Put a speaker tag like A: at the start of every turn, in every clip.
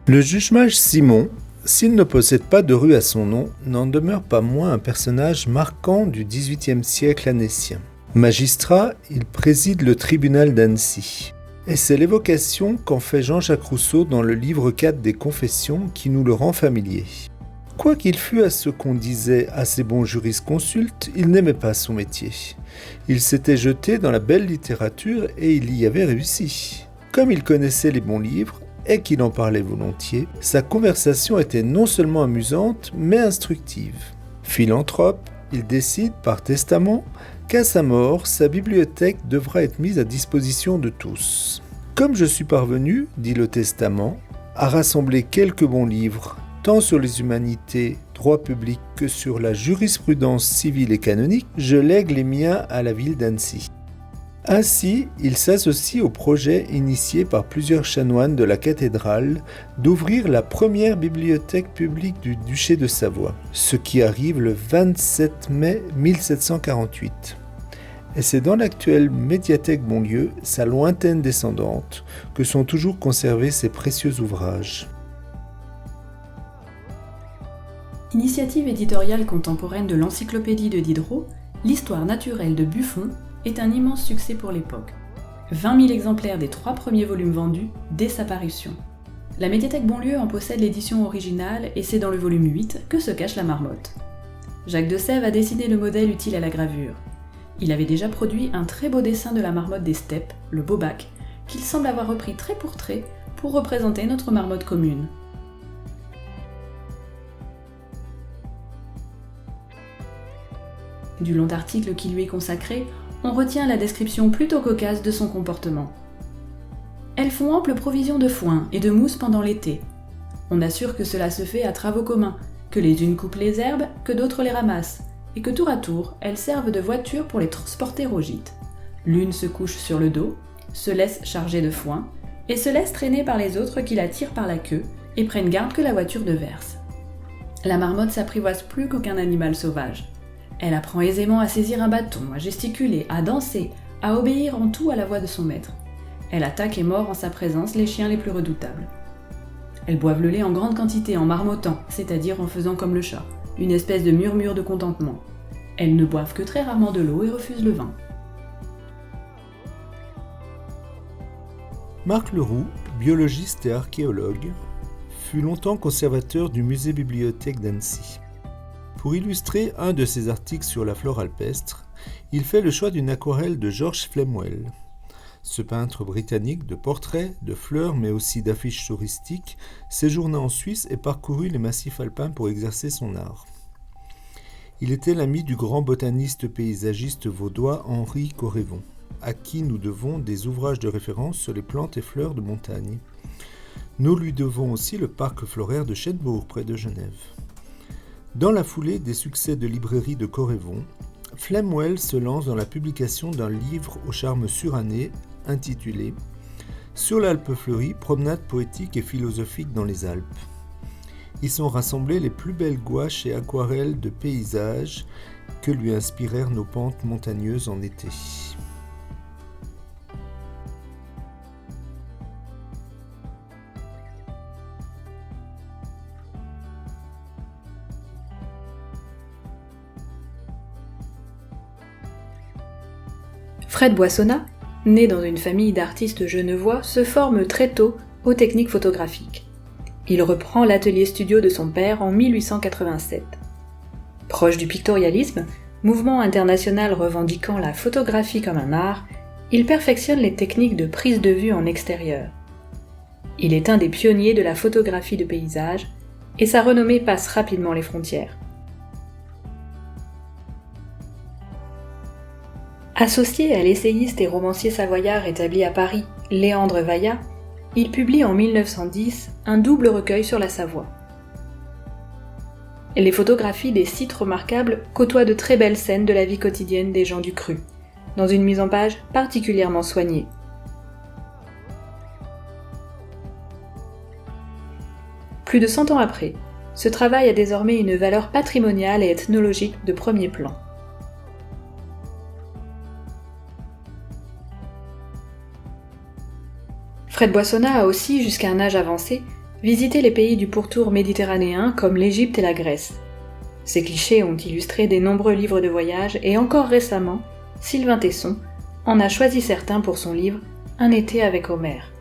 A: Le juge mage Simon, s'il ne possède pas de rue à son nom, n'en demeure pas moins un personnage marquant du XVIIIe siècle annécien. Magistrat, il préside le tribunal d'Annecy. Et c'est l'évocation qu'en fait Jean-Jacques Rousseau dans le livre 4 des Confessions qui nous le rend familier. Quoiqu'il fût à ce qu'on disait assez bon jurisconsulte, il n'aimait pas son métier. Il s'était jeté dans la belle littérature et il y avait réussi. Comme il connaissait les bons livres, et qu'il en parlait volontiers, sa conversation était non seulement amusante, mais instructive. Philanthrope, il décide par testament qu'à sa mort, sa bibliothèque devra être mise à disposition de tous. Comme je suis parvenu, dit le testament, à rassembler quelques bons livres, tant sur les humanités, droit public que sur la jurisprudence civile et canonique, je lègue les miens à la ville d'Annecy. Ainsi, il s'associe au projet initié par plusieurs chanoines de la cathédrale d'ouvrir la première bibliothèque publique du duché de Savoie, ce qui arrive le 27 mai 1748. Et c'est dans l'actuelle médiathèque Bonlieu, sa lointaine descendante, que sont toujours conservés ces précieux ouvrages.
B: Initiative éditoriale contemporaine de l'encyclopédie de Diderot, l'histoire naturelle de Buffon est un immense succès pour l'époque. 20 000 exemplaires des 3 premiers volumes vendus dès sa parution. La médiathèque Bonlieu en possède l'édition originale et c'est dans le volume 8 que se cache la marmotte. Jacques de Sèvres a dessiné le modèle utile à la gravure. Il avait déjà produit un très beau dessin de la marmotte des steppes, le Bobac, qu'il semble avoir repris trait pour représenter notre marmotte commune. Du long article qui lui est consacré, on retient la description plutôt cocasse de son comportement. Elles font ample provision de foin et de mousse pendant l'été. On assure que cela se fait à travaux communs, que les unes coupent les herbes, que d'autres les ramassent, et que tour à tour, elles servent de voiture pour les transporter au gîte. L'une se couche sur le dos, se laisse charger de foin, et se laisse traîner par les autres qui la tirent par la queue et prennent garde que la voiture ne verse. La marmotte s'apprivoise plus qu'aucun animal sauvage. Elle apprend aisément à saisir un bâton, à gesticuler, à danser, à obéir en tout à la voix de son maître. Elle attaque et mord en sa présence les chiens les plus redoutables. Elles boivent le lait en grande quantité en marmottant, c'est-à-dire en faisant comme le chat, une espèce de murmure de contentement. Elles ne boivent que très rarement de l'eau et refusent le vin.
A: Marc Leroux, biologiste et archéologue, fut longtemps conservateur du musée-bibliothèque d'Annecy. Pour illustrer un de ses articles sur la flore alpestre, il fait le choix d'une aquarelle de George Flamwell. Ce peintre britannique de portraits, de fleurs mais aussi d'affiches touristiques séjourna en Suisse et parcourut les massifs alpins pour exercer son art. Il était l'ami du grand botaniste paysagiste vaudois Henri Corrévon, à qui nous devons des ouvrages de référence sur les plantes et fleurs de montagne. Nous lui devons aussi le parc floraire de Chênebourg près de Genève. Dans la foulée des succès de librairie de Corrévon, Flamwell se lance dans la publication d'un livre au charme suranné intitulé « Sur l'Alpe fleurie, promenade poétique et philosophique dans les Alpes ». Y sont rassemblées les plus belles gouaches et aquarelles de paysages que lui inspirèrent nos pentes montagneuses en été.
B: Fred Boissonnat, né dans une famille d'artistes genevois, se forme très tôt aux techniques photographiques. Il reprend l'atelier studio de son père en 1887. Proche du pictorialisme, mouvement international revendiquant la photographie comme un art, il perfectionne les techniques de prise de vue en extérieur. Il est un des pionniers de la photographie de paysage, et sa renommée passe rapidement les frontières. Associé à l'essayiste et romancier savoyard établi à Paris, Léandre Vaillat, il publie en 1910 un double recueil sur la Savoie. Les photographies des sites remarquables côtoient de très belles scènes de la vie quotidienne des gens du cru, dans une mise en page particulièrement soignée. Plus de 100 ans après, ce travail a désormais une valeur patrimoniale et ethnologique de premier plan. Fred Boissonnat a aussi, jusqu'à un âge avancé, visiter les pays du pourtour méditerranéen comme l'Égypte et la Grèce. Ces clichés ont illustré des nombreux livres de voyage et encore récemment, Sylvain Tesson en a choisi certains pour son livre « Un été avec Homère ».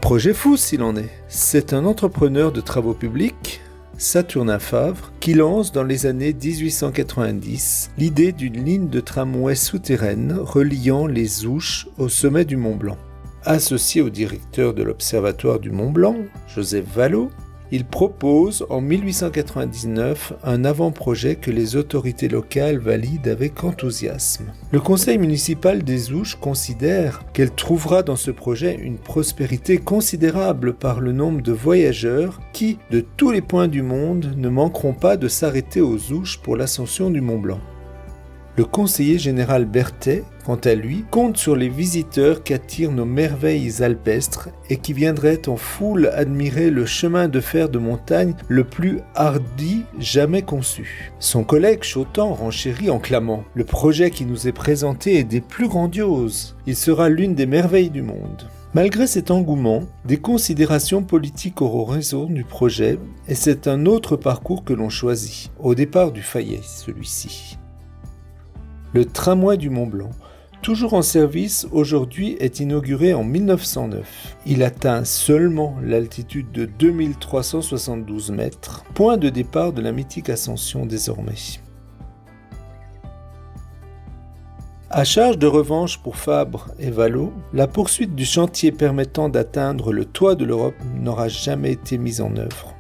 A: Projet fou s'il en est. C'est un entrepreneur de travaux publics, Saturnin Favre, qui lance dans les années 1890 l'idée d'une ligne de tramway souterraine reliant les Ouches au sommet du Mont Blanc. Associé au directeur de l'Observatoire du Mont Blanc, Joseph Vallot, il propose en 1899 un avant-projet que les autorités locales valident avec enthousiasme. Le conseil municipal des Ouches considère qu'elle trouvera dans ce projet une prospérité considérable par le nombre de voyageurs qui, de tous les points du monde, ne manqueront pas de s'arrêter aux Ouches pour l'ascension du Mont Blanc. Le conseiller général Berthet, quant à lui, compte sur les visiteurs qu'attirent nos merveilles alpestres et qui viendraient en foule admirer le chemin de fer de montagne le plus hardi jamais conçu. Son collègue Chautemps renchérit en clamant « Le projet qui nous est présenté est des plus grandioses. Il sera l'une des merveilles du monde. » Malgré cet engouement, des considérations politiques auront raison du projet et c'est un autre parcours que l'on choisit, au départ du Fayet celui-ci. Le tramway du Mont Blanc, toujours en service aujourd'hui, est inauguré en 1909. Il atteint seulement l'altitude de 2372 mètres, point de départ de la mythique ascension désormais. À charge de revanche pour Fabre et Vallot, la poursuite du chantier permettant d'atteindre le toit de l'Europe n'aura jamais été mise en œuvre.